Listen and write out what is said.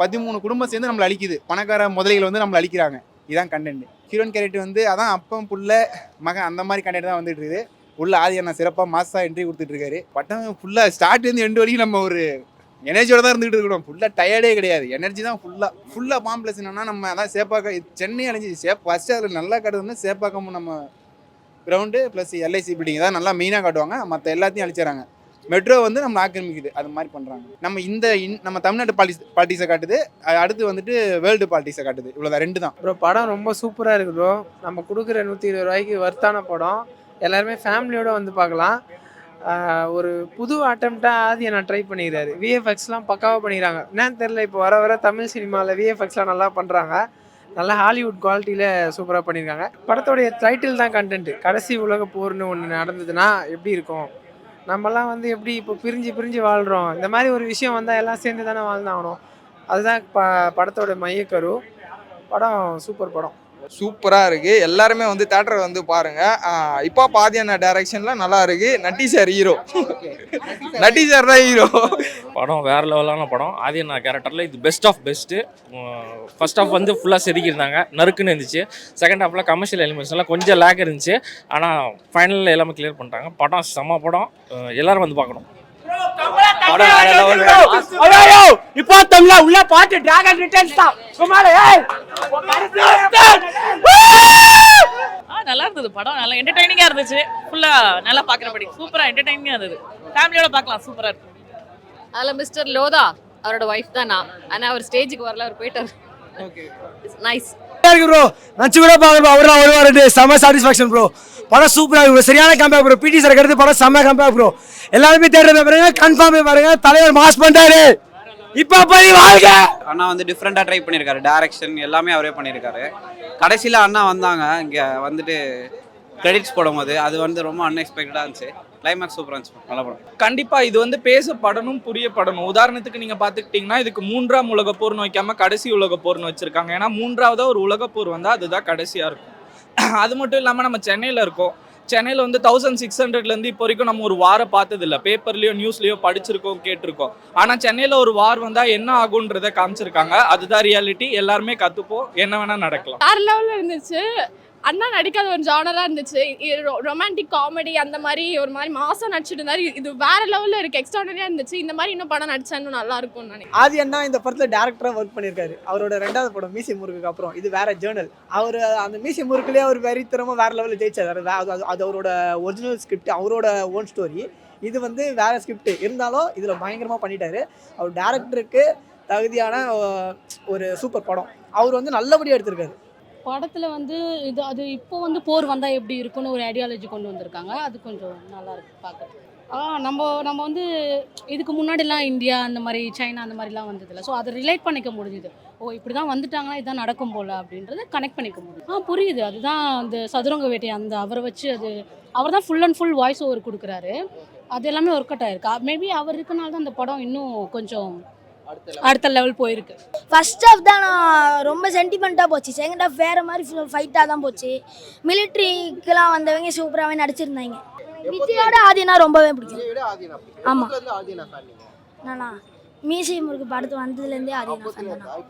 13 குடும்பம் சேர்ந்து நம்மளை அழிக்குது. பணக்கார முதலைகள் வந்து நம்மளை அழிக்கிறாங்க. இதான் கண்டென்ட். ஹீரோயின் கேரக்டர் வந்து அதான் அப்பன் புள்ள மகன் அந்த மாதிரி கண்டென்ட் தான் வந்துட்டு இருக்குது. உள்ள ஆதி அண்ணா சிறப்பாக மாசா என்ட்ரி கொடுத்துட்டு இருக்காரு. பட்டம் ஃபுல்லாக ஸ்டார்ட்லேருந்து எண்டு வரைக்கும் நம்ம ஒரு எனர்ஜியோட தான் இருந்துகிட்டு இருக்கணும். ஃபுல்லாக டயர்டே கிடையாது. எனர்ஜி தான் ஃபுல்லாக பாம்பிளஸ் என்னன்னா நம்ம அதான் சேப்பாக்கம் சென்னை அழிஞ்சி ஃபர்ஸ்ட் அதில் நல்லா காட்டுறதுன்னா சேப்பாக்கம் நம்ம கிரவுண்டு ப்ளஸ் எல்ஐசி பில்டிங் தான் நல்லா மெயினாக காட்டுவாங்க. மற்ற எல்லாத்தையும் அழிச்சிடறாங்க. மெட்ரோ வந்து நம்ம ஆக்கிரமிக்குது. அது மாதிரி பண்ணுறாங்க. நம்ம தமிழ்நாட்டு பாலிட்டிக்ஸை காட்டுது. அடுத்து வந்துட்டு வேர்ல்டு பாலிட்டிக்ஸை காட்டுது. இவ்வளோதான் 2 தான். ப்ரோ படம் ரொம்ப சூப்பராக இருக்குது ப்ரோ. நம்ம கொடுக்குற 120 ரூபாய்க்கு வர்த்தான படம். எல்லாருமே ஃபேமிலியோடு வந்து பார்க்கலாம். ஒரு புது அட்டம்ப்டாக ஆதி நான் ட்ரை பண்ணிக்கிறாரு. விஎஃப்எக்ஸ்லாம் பக்காவாக பண்ணிக்கிறாங்க. என்னன்னு தெரில, இப்போ வர தமிழ் சினிமாவில் விஎஃப்எக்ஸ்லாம் நல்லா பண்ணுறாங்க. நல்லா ஹாலிவுட் குவாலிட்டியில் சூப்பராக பண்ணியிருக்காங்க. படத்தோடைய டைட்டில் தான் கண்டென்ட்டு. கடைசி உலக போர்னு ஒன்று நடந்ததுன்னா எப்படி இருக்கும்? நம்மலாம் வந்து எப்படி இப்போ பிரிஞ்சு வாழ்கிறோம். இந்த மாதிரி ஒரு விஷயம் வந்தால் எல்லாம் சேர்ந்து தானே வாழ்ந்தாகணும். அதுதான் படத்தோட மையக்கரு. படம் சூப்பர் படம். சூப்பராக இருக்குது. எல்லாருமே வந்து தேட்டரை வந்து பாருங்கள். இப்போ பாதியான டைரக்ஷனில் நல்லா இருக்குது. Natty sir hero. Natty sir தான் ஹீரோ. படம் வேறு லெவலான படம். ஆதியண்ணா கேரக்டரில் இது best of best. First half வந்து ஃபுல்லாக செதுக்கியிருந்தாங்க, நறுக்குன்னு இருந்துச்சு. செகண்ட் ஹாஃபில் கமர்ஷியல் எலிமெண்ட்ஸ்லாம் கொஞ்சம் லேக் இருந்துச்சு. ஆனால் ஃபைனலில் எல்லாமே கிளியர் பண்ணிட்டாங்க. படம் செம்ம படம். எல்லோரும் வந்து பார்க்கணும். இப்போ தமிழா உள்ள பாட்டு டிராகன் ரிட்டர்ன்ஸ் தான். நல்லா இருந்தது படம். நல்லா என்டர்டைனிங்கா இருந்துச்சு. ஃபுல்லா நல்லா பாக்குறபடி சூப்பரா என்டர்டைனிங்கா இருந்தது. ஃபேமிலியோட பார்க்கலாம். சூப்பரா இருக்கு. அதுல மிஸ்டர் லோதா அவரோட வைஃப் தான் நான். ஆனா அவர் ஸ்டேஜுக்கு வரல, அவர் போயிட்டார். Okay, nice bro. நச்சு கூட பாருங்க, அவர்லாம் வருவாரு. செம சாட்டிஸ்ஃபேக்ஷன் ப்ரோ. படம் சூப்பரா இருக்கு. சரியான கம்பேக் ப்ரோ. பிடி சார் எடுத்து படம் செம கம்பேக் ப்ரோ. எல்லாருமே தேட்டர் பாருங்க, கன்ஃபார்ம் பாருங்க. தலைவர் மாஸ் பண்றாரு. இப்போ போய் வாழ்க. அண்ணா வந்து டிஃப்ரெண்டாக ட்ரை பண்ணியிருக்காரு. டைரக்ஷன் எல்லாமே அவரே பண்ணியிருக்காரு. கடைசியில் அண்ணா வந்தாங்க இங்கே வந்துட்டு கிரெடிட்ஸ் போடும்போது அது வந்து ரொம்ப அன்எக்ஸ்பெக்டடாக இருந்துச்சு. கிளைமேக்ஸ் சூப்பராக இருந்துச்சு. நல்ல படம். கண்டிப்பாக இது வந்து பேசப்படணும், புரியப்படணும். உதாரணத்துக்கு நீங்கள் பார்த்துக்கிட்டிங்கன்னா இதுக்கு 3ஆம் உலக போர்னு வைக்காமல் கடைசி உலக போர்னு வச்சுருக்காங்க. ஏன்னா 3ஆவதாக ஒரு உலக போர் வந்தால் அதுதான் கடைசியாக இருக்கும். அது மட்டும் இல்லாமல் நம்ம சென்னையில் இருக்கோம். சென்னையில் வந்து 1600 இப்போ வரைக்கும் நம்ம ஒரு வாரை பார்த்ததில்ல. பேப்பர்லேயோ நியூஸ்லேயோ படிச்சிருக்கோம், கேட்டிருக்கோம். ஆனால் சென்னையில் ஒரு வார் வந்தால் என்ன ஆகுன்றதை காமிச்சிருக்காங்க. அதுதான் ரியாலிட்டி. எல்லாருமே கற்றுப்போம். என்ன வேணால் நடக்கலாம். வேற லெவலில் இருந்துச்சு. அண்ணா நடிக்காத ஒரு ஜானராக இருந்துச்சு. ரொமான்டிக் காமெடி அந்த மாதிரி ஒரு மாதிரி மாசம் நடிச்சிட்டு இருந்தாரு. இது வேற லெவலில் இருக்கு. எக்ஸ்ட்ராடனரியாக இருந்துச்சு. இந்த மாதிரி இன்னும் படம் நடிச்சா இன்னும் நல்லா இருக்கும்னு நினைக்கிறேன். ஆதி அண்ணா இந்த படத்தில் டேரக்டராக ஒர்க் பண்ணியிருக்காரு. அவரோட 2வது படம் மீசி முருகுக்கு அப்புறம் இது வேற ஜேர்னல். அவர் அந்த மீசி முருக்குலேயே அவர் வெறித்தனமாக வேற லெவலில் ஜெயிச்சார். அது அவரோட ஒரிஜினல் ஸ்கிரிப்ட், அவரோட ஓன் ஸ்டோரி. இது வந்து வேற ஸ்கிரிப்ட் இருந்தாலும் இதில் பயங்கரமாக பண்ணிட்டாரு. அவர் டேரக்டருக்கு தகுதியான ஒரு சூப்பர் படம். அவர் வந்து நல்லபடியாக எடுத்திருக்காரு. படத்தில் வந்து அது இப்போ வந்து போர் வந்தால் எப்படி இருக்குன்னு ஒரு ஐடியாலஜி கொண்டு வந்திருக்காங்க. அது கொஞ்சம் நல்லா இருக்கு பார்க்க. நம்ம வந்து இதுக்கு முன்னாடிலாம் இந்தியா அந்த மாதிரி சைனா அந்த மாதிரிலாம் வந்ததில்லை. ஸோ அதை ரிலேட் பண்ணிக்க முடிஞ்சுது. இப்படி தான் வந்துட்டாங்கன்னா இதுதான் நடக்கும் போல் அப்படின்றத கனெக்ட் பண்ணிக்க முடியும். புரியுது. அதுதான் அந்த சதுரங்க வேட்டை அந்த அவரை வச்சு அவர் தான் full and full voice over கொடுக்குறாரு. அது எல்லாமே ஒர்க் அவுட் ஆயிருக்கு. மேபி அவர் இருக்கனால தான் அந்த படம் இன்னும் கொஞ்சம் அடுத்த லெவல் போயிருக்கு. ஃபர்ஸ்ட் ஹாஃப் தான் ரொம்ப சென்டிமெண்ட்டாக போச்சு. செகண்ட் ஹாஃப் வேறு மாதிரி ஃபைட்டாக தான் போச்சு. மிலிட்ரிக்கெலாம் வந்தவங்க சூப்பராகவே நடிச்சிருந்தாங்க. விஜயோட ஆதினா ரொம்பவே பிடிக்கும். ஆமாம், நானா மீசி முருக்கு படத்து வந்ததுலேருந்தே ஆதினா.